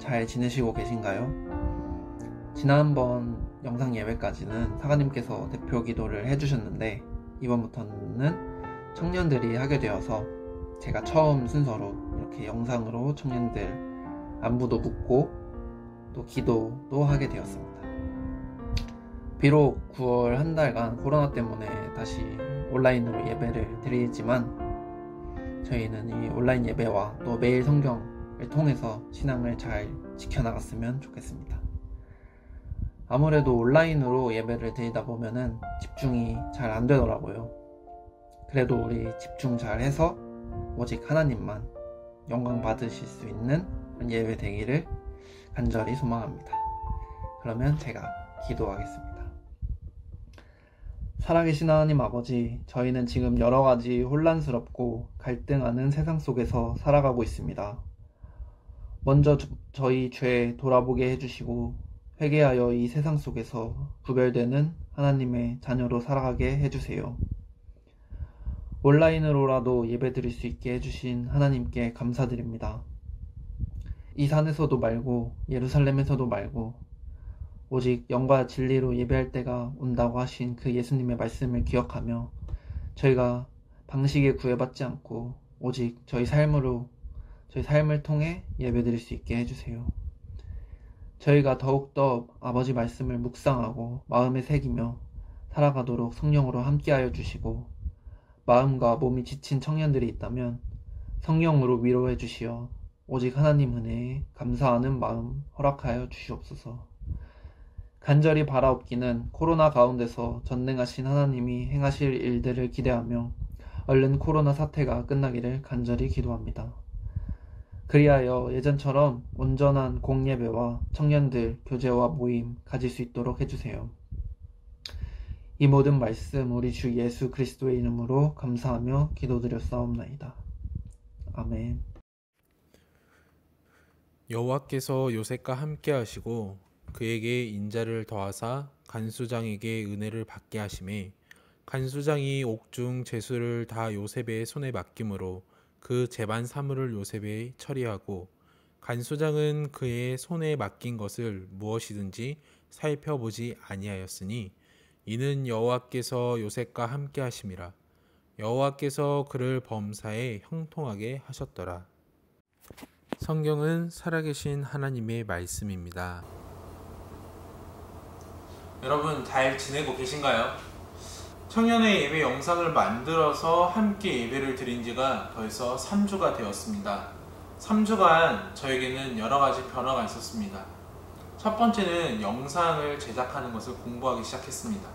잘 지내시고 계신가요? 지난번 영상 예배까지는 사관님께서 대표 기도를 해주셨는데 이번부터는 청년들이 하게 되어서 제가 처음 순서로 이렇게 영상으로 청년들 안부도 묻고 또 기도도 하게 되었습니다. 비록 9월 한 달간 코로나 때문에 다시 온라인으로 예배를 드리지만 저희는 이 온라인 예배와 또 매일 성경을 통해서 신앙을 잘 지켜나갔으면 좋겠습니다. 아무래도 온라인으로 예배를 드리다 보면은 집중이 잘 안 되더라고요. 그래도 우리 집중 잘 해서 오직 하나님만 영광 받으실 수 있는 예배 되기를 간절히 소망합니다. 그러면 제가 기도하겠습니다. 살아계신 하나님 아버지, 저희는 지금 여러가지 혼란스럽고 갈등하는 세상 속에서 살아가고 있습니다. 먼저 저희 죄 돌아보게 해주시고 회개하여 이 세상 속에서 구별되는 하나님의 자녀로 살아가게 해주세요. 온라인으로라도 예배 드릴 수 있게 해주신 하나님께 감사드립니다. 이 산에서도 말고 예루살렘에서도 말고 오직 영과 진리로 예배할 때가 온다고 하신 그 예수님의 말씀을 기억하며 저희가 방식에 구애받지 않고 오직 저희 삶을 통해 예배드릴 수 있게 해주세요. 저희가 더욱더 아버지 말씀을 묵상하고 마음에 새기며 살아가도록 성령으로 함께하여 주시고 마음과 몸이 지친 청년들이 있다면 성령으로 위로해 주시어 오직 하나님 은혜에 감사하는 마음 허락하여 주시옵소서. 간절히 바라옵기는 코로나 가운데서 전능하신 하나님이 행하실 일들을 기대하며 얼른 코로나 사태가 끝나기를 간절히 기도합니다. 그리하여 예전처럼 온전한 공예배와 청년들 교제와 모임 가질 수 있도록 해주세요. 이 모든 말씀 우리 주 예수 그리스도의 이름으로 감사하며 기도드렸사옵나이다. 아멘. 여호와께서 요셉과 함께 하시고 그에게 인자를 더하사 간수장에게 은혜를 받게 하시매 간수장이 옥중 제수를 다 요셉의 손에 맡김으로 그 제반 사물을 요셉에 처리하고 간수장은 그의 손에 맡긴 것을 무엇이든지 살펴보지 아니하였으니 이는 여호와께서 요셉과 함께 하심이라. 여호와께서 그를 범사에 형통하게 하셨더라. 성경은 살아계신 하나님의 말씀입니다. 여러분 잘 지내고 계신가요? 청년의 예배 영상을 만들어서 함께 예배를 드린 지가 벌써 3주가 되었습니다. 3주간 저에게는 여러가지 변화가 있었습니다. 첫 번째는 영상을 제작하는 것을 공부하기 시작했습니다.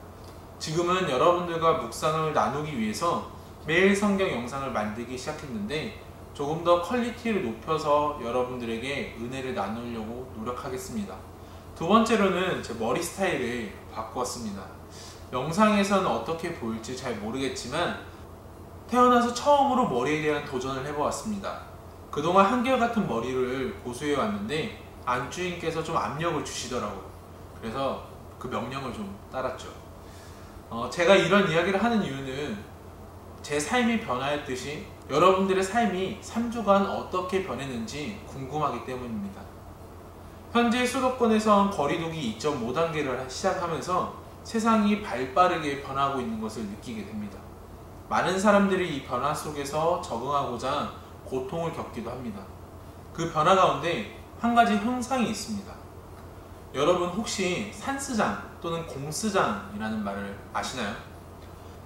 지금은 여러분들과 묵상을 나누기 위해서 매일 성경 영상을 만들기 시작했는데 조금 더 퀄리티를 높여서 여러분들에게 은혜를 나누려고 노력하겠습니다. 두 번째로는 제 머리 스타일을 바꾸었습니다. 영상에서는 어떻게 보일지 잘 모르겠지만 태어나서 처음으로 머리에 대한 도전을 해보았습니다. 그동안 한결같은 머리를 고수해 왔는데 안주인께서 좀 압력을 주시더라고요. 그래서 그 명령을 좀 따랐죠. 제가 이런 이야기를 하는 이유는 제 삶이 변화했듯이 여러분들의 삶이 3주간 어떻게 변했는지 궁금하기 때문입니다. 현재 수도권에선 거리두기 2.5단계를 시작하면서 세상이 발빠르게 변하고 있는 것을 느끼게 됩니다. 많은 사람들이 이 변화 속에서 적응하고자 고통을 겪기도 합니다. 그 변화 가운데 한 가지 현상이 있습니다. 여러분 혹시 산스장 또는 공스장이라는 말을 아시나요?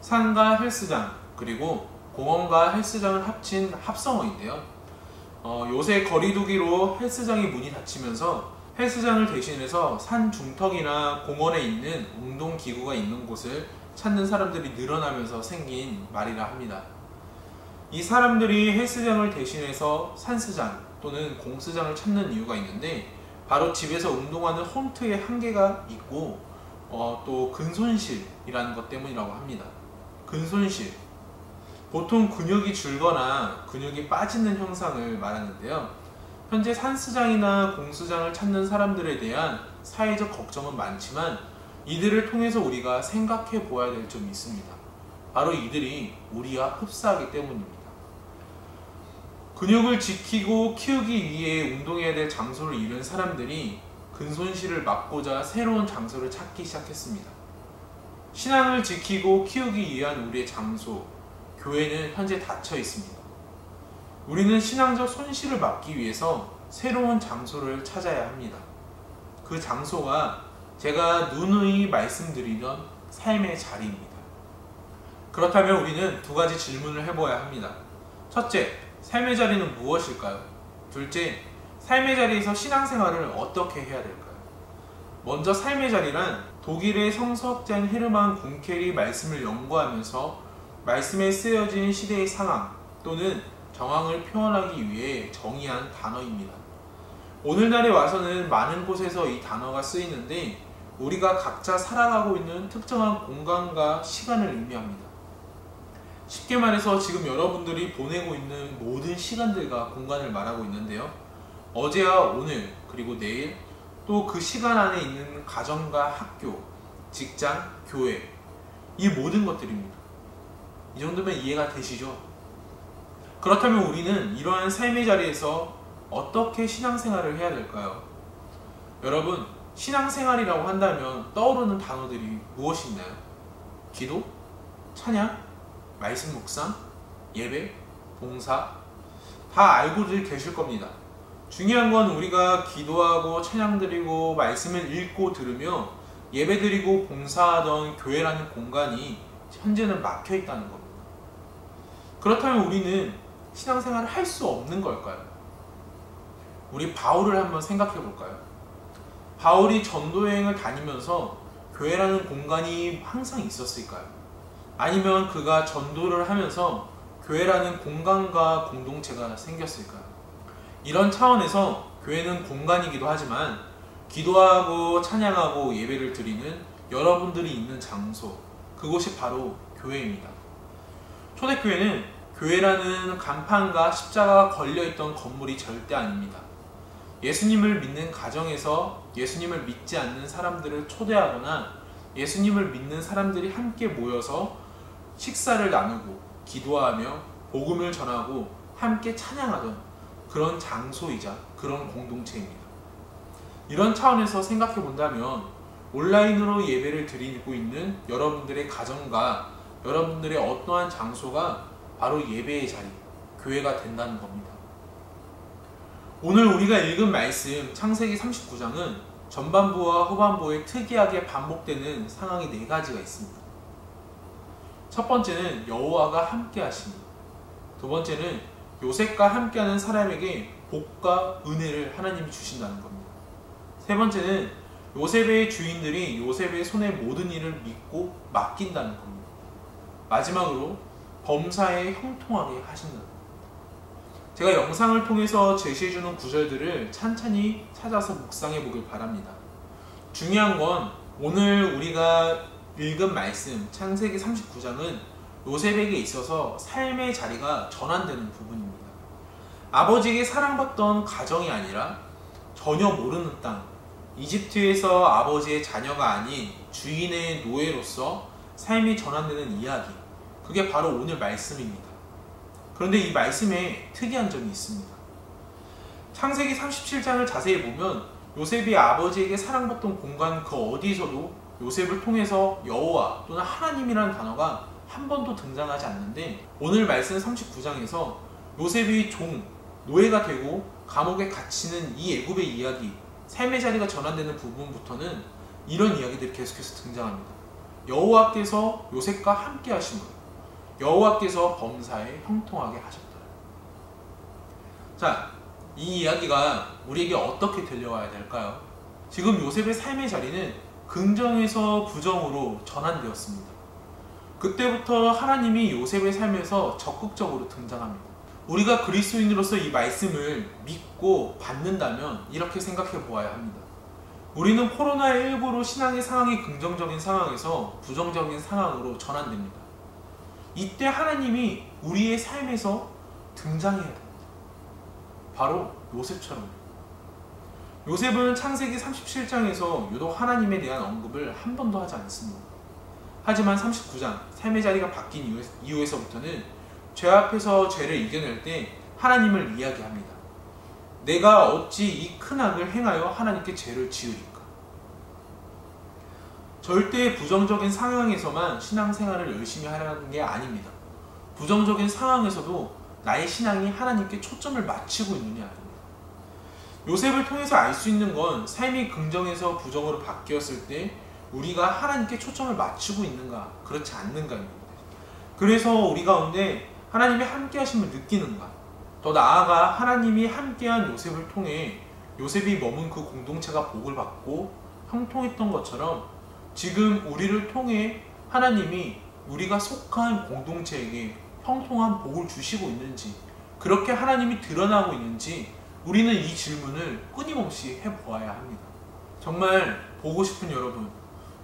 산과 헬스장 그리고 공원과 헬스장을 합친 합성어인데요. 요새 거리두기로 헬스장이 문이 닫히면서 헬스장을 대신해서 산 중턱이나 공원에 있는 운동기구가 있는 곳을 찾는 사람들이 늘어나면서 생긴 말이라 합니다. 이 사람들이 헬스장을 대신해서 산스장 또는 공스장을 찾는 이유가 있는데 바로 집에서 운동하는 홈트의 한계가 있고 또 근손실이라는 것 때문이라고 합니다. 근손실, 보통 근육이 줄거나 근육이 빠지는 현상을 말하는데요. 현재 산스장이나 공스장을 찾는 사람들에 대한 사회적 걱정은 많지만 이들을 통해서 우리가 생각해 보아야 될 점이 있습니다. 바로 이들이 우리와 흡사하기 때문입니다. 근육을 지키고 키우기 위해 운동해야 될 장소를 잃은 사람들이 근손실을 막고자 새로운 장소를 찾기 시작했습니다. 신앙을 지키고 키우기 위한 우리의 장소, 교회는 현재 닫혀 있습니다. 우리는 신앙적 손실을 막기 위해서 새로운 장소를 찾아야 합니다. 그 장소가 제가 누누이 말씀드리던 삶의 자리입니다. 그렇다면 우리는 두 가지 질문을 해봐야 합니다. 첫째, 삶의 자리는 무엇일까요? 둘째, 삶의 자리에서 신앙생활을 어떻게 해야 될까요? 먼저 삶의 자리란 독일의 성서학자인 헤르만 군켈이 말씀을 연구하면서 말씀에 쓰여진 시대의 상황 또는 정황을 표현하기 위해 정의한 단어입니다. 오늘날에 와서는 많은 곳에서 이 단어가 쓰이는데 우리가 각자 살아가고 있는 특정한 공간과 시간을 의미합니다. 쉽게 말해서 지금 여러분들이 보내고 있는 모든 시간들과 공간을 말하고 있는데요. 어제와 오늘 그리고 내일 또 그 시간 안에 있는 가정과 학교, 직장, 교회 이 모든 것들입니다. 이 정도면 이해가 되시죠? 그렇다면 우리는 이러한 삶의 자리에서 어떻게 신앙생활을 해야 될까요? 여러분, 신앙생활이라고 한다면 떠오르는 단어들이 무엇이 있나요? 기도, 찬양, 말씀 묵상, 예배, 봉사 다 알고들 계실 겁니다. 중요한 건 우리가 기도하고 찬양 드리고 말씀을 읽고 들으며 예배 드리고 봉사하던 교회라는 공간이 현재는 막혀 있다는 겁니다. 그렇다면 우리는 신앙생활을 할 수 없는 걸까요? 우리 바울을 한번 생각해 볼까요? 바울이 전도여행을 다니면서 교회라는 공간이 항상 있었을까요? 아니면 그가 전도를 하면서 교회라는 공간과 공동체가 생겼을까요? 이런 차원에서 교회는 공간이기도 하지만 기도하고 찬양하고 예배를 드리는 여러분들이 있는 장소, 그곳이 바로 교회입니다. 초대교회는 교회라는 간판과 십자가가 걸려있던 건물이 절대 아닙니다. 예수님을 믿는 가정에서 예수님을 믿지 않는 사람들을 초대하거나 예수님을 믿는 사람들이 함께 모여서 식사를 나누고 기도하며 복음을 전하고 함께 찬양하던 그런 장소이자 그런 공동체입니다. 이런 차원에서 생각해 본다면 온라인으로 예배를 드리고 있는 여러분들의 가정과 여러분들의 어떠한 장소가 바로 예배의 자리, 교회가 된다는 겁니다. 오늘 우리가 읽은 말씀 창세기 39장은 전반부와 후반부에 특이하게 반복되는 상황이 4가지가 있습니다. 첫 번째는 여호와가 함께 하시니, 두 번째는 요셉과 함께하는 사람에게 복과 은혜를 하나님이 주신다는 겁니다. 세 번째는 요셉의 주인들이 요셉의 손에 모든 일을 믿고 맡긴다는 겁니다. 마지막으로 범사에 형통하게 하신다는 겁니다. 제가 영상을 통해서 제시해주는 구절들을 찬찬히 찾아서 묵상해 보길 바랍니다. 중요한 건 오늘 우리가 읽은 말씀 창세기 39장은 요셉에게 있어서 삶의 자리가 전환되는 부분입니다. 아버지에게 사랑받던 가정이 아니라 전혀 모르는 땅, 이집트에서 아버지의 자녀가 아닌 주인의 노예로서 삶이 전환되는 이야기, 그게 바로 오늘 말씀입니다. 그런데 이 말씀에 특이한 점이 있습니다. 창세기 37장을 자세히 보면 요셉이 아버지에게 사랑받던 공간 그 어디에서도 요셉을 통해서 여호와 또는 하나님이라는 단어가 한 번도 등장하지 않는데 오늘 말씀 39장에서 요셉이 노예가 되고 감옥에 갇히는 이 애굽의 이야기, 삶의 자리가 전환되는 부분부터는 이런 이야기들이 계속해서 등장합니다. 여호와께서 요셉과 함께 하신 것, 여호와께서 범사에 형통하게 하셨다. 자, 이 이야기가 우리에게 어떻게 들려와야 될까요? 지금 요셉의 삶의 자리는 긍정에서 부정으로 전환되었습니다. 그때부터 하나님이 요셉의 삶에서 적극적으로 등장합니다. 우리가 그리스도인으로서 이 말씀을 믿고 받는다면 이렇게 생각해 보아야 합니다. 우리는 코로나19로 신앙의 상황이 긍정적인 상황에서 부정적인 상황으로 전환됩니다. 이때 하나님이 우리의 삶에서 등장해야 됩니다. 바로 요셉처럼. 요셉은 창세기 37장에서 유독 하나님에 대한 언급을 한 번도 하지 않습니다. 하지만 39장 삶의 자리가 바뀐 이후에서부터는 죄 앞에서 죄를 이겨낼 때 하나님을 이야기합니다. 내가 어찌 이 큰 악을 행하여 하나님께 죄를 지으리까? 절대 부정적인 상황에서만 신앙생활을 열심히 하라는 게 아닙니다. 부정적인 상황에서도 나의 신앙이 하나님께 초점을 맞추고 있느냐 아닙니다. 요셉을 통해서 알 수 있는 건 삶이 긍정에서 부정으로 바뀌었을 때 우리가 하나님께 초점을 맞추고 있는가 그렇지 않는가입니다. 그래서 우리 가운데 하나님의 함께 하심을 느끼는가, 더 나아가 하나님이 함께한 요셉을 통해 요셉이 머문 그 공동체가 복을 받고 형통했던 것처럼 지금 우리를 통해 하나님이 우리가 속한 공동체에게 형통한 복을 주시고 있는지, 그렇게 하나님이 드러나고 있는지 우리는 이 질문을 끊임없이 해보아야 합니다. 정말 보고 싶은 여러분,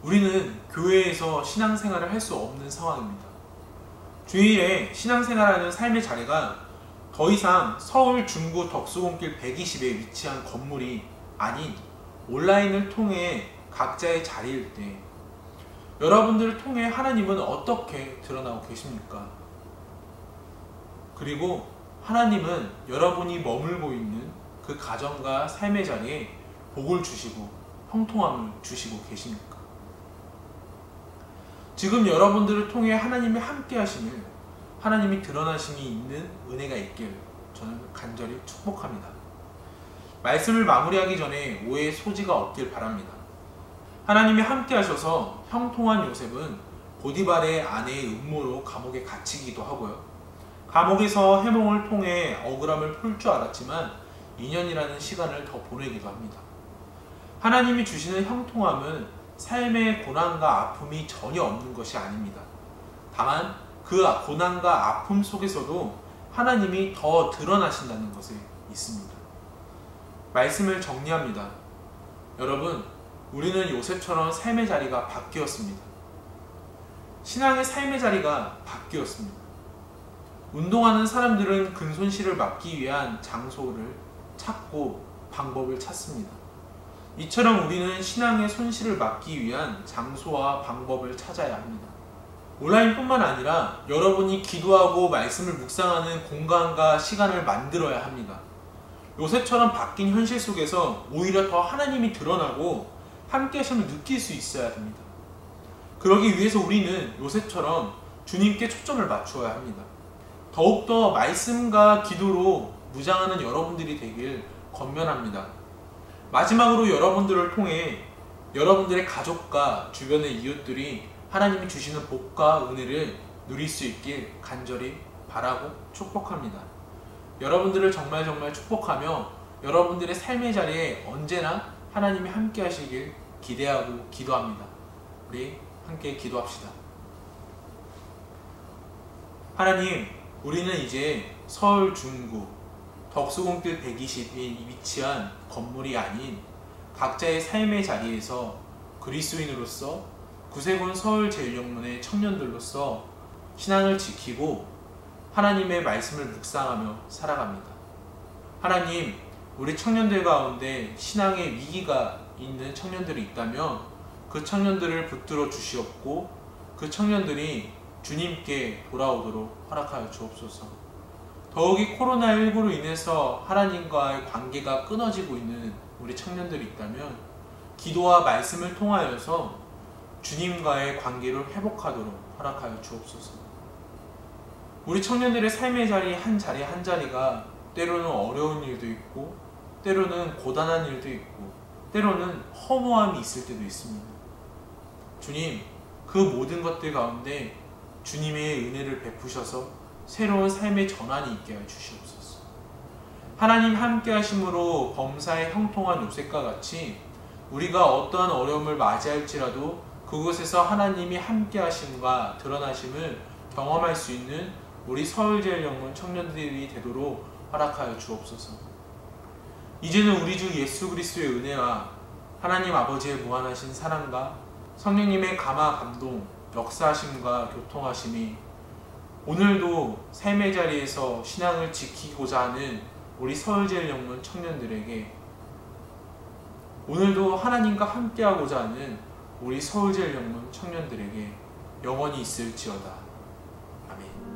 우리는 교회에서 신앙생활을 할 수 없는 상황입니다. 주일에 신앙생활하는 삶의 자리가 더 이상 서울 중구 덕수궁길 120에 위치한 건물이 아닌 온라인을 통해 각자의 자리일 때 여러분들을 통해 하나님은 어떻게 드러나고 계십니까? 그리고 하나님은 여러분이 머물고 있는 그 가정과 삶의 자리에 복을 주시고 형통함을 주시고 계십니까? 지금 여러분들을 통해 하나님의 함께 하심을, 하나님이 드러나심이 있는 은혜가 있길 저는 간절히 축복합니다. 말씀을 마무리하기 전에 오해의 소지가 없길 바랍니다. 하나님이 함께 하셔서 형통한 요셉은 보디발의 아내의 음모로 감옥에 갇히기도 하고요. 감옥에서 해몽을 통해 억울함을 풀 줄 알았지만 2년이라는 시간을 더 보내기도 합니다. 하나님이 주시는 형통함은 삶의 고난과 아픔이 전혀 없는 것이 아닙니다. 다만 그 고난과 아픔 속에서도 하나님이 더 드러나신다는 것에 있습니다. 말씀을 정리합니다. 여러분, 우리는 요셉처럼 삶의 자리가 바뀌었습니다. 신앙의 삶의 자리가 바뀌었습니다. 운동하는 사람들은 근손실을 막기 위한 장소를 찾고 방법을 찾습니다. 이처럼 우리는 신앙의 손실을 막기 위한 장소와 방법을 찾아야 합니다. 온라인뿐만 아니라 여러분이 기도하고 말씀을 묵상하는 공간과 시간을 만들어야 합니다. 요셉처럼 바뀐 현실 속에서 오히려 더 하나님이 드러나고 함께 하심을 느낄 수 있어야 합니다. 그러기 위해서 우리는 요셉처럼 주님께 초점을 맞추어야 합니다. 더욱더 말씀과 기도로 무장하는 여러분들이 되길 권면합니다. 마지막으로 여러분들을 통해 여러분들의 가족과 주변의 이웃들이 하나님이 주시는 복과 은혜를 누릴 수 있길 간절히 바라고 축복합니다. 여러분들을 정말 축복하며 여러분들의 삶의 자리에 언제나 하나님이 함께 하시길 기대하고 기도합니다. 우리 함께 기도합시다. 하나님, 우리는 이제 서울 중구 덕수궁길 120에 위치한 건물이 아닌 각자의 삶의 자리에서 그리스도인으로서 구세군 서울제일영문의 청년들로서 신앙을 지키고 하나님의 말씀을 묵상하며 살아갑니다. 하나님, 우리 청년들 가운데 신앙의 위기가 있는 청년들이 있다면 그 청년들을 붙들어 주시옵고 그 청년들이 주님께 돌아오도록 허락하여 주옵소서. 더욱이 코로나19로 인해서 하나님과의 관계가 끊어지고 있는 우리 청년들이 있다면 기도와 말씀을 통하여서 주님과의 관계를 회복하도록 허락하여 주옵소서. 우리 청년들의 삶의 자리 한 자리가 때로는 어려운 일도 있고 때로는 고단한 일도 있고 때로는 허무함이 있을 때도 있습니다. 주님, 그 모든 것들 가운데 주님의 은혜를 베푸셔서 새로운 삶의 전환이 있게 해 주시옵소서. 하나님 함께 하심으로 범사에 형통한 요셉과 같이 우리가 어떠한 어려움을 맞이할지라도 그곳에서 하나님이 함께 하심과 드러나심을 경험할 수 있는 우리 서울제일영문 청년들이 되도록 허락하여 주옵소서. 이제는 우리 주 예수 그리스도의 은혜와 하나님 아버지의 무한하신 사랑과 성령님의 감화 감동, 역사하심과 교통하심이 오늘도 삶의 자리에서 신앙을 지키고자 하는 우리 서울제일영문 청년들에게, 오늘도 하나님과 함께하고자 하는 우리 서울제일영문 청년들에게 영원히 있을지어다. 아멘.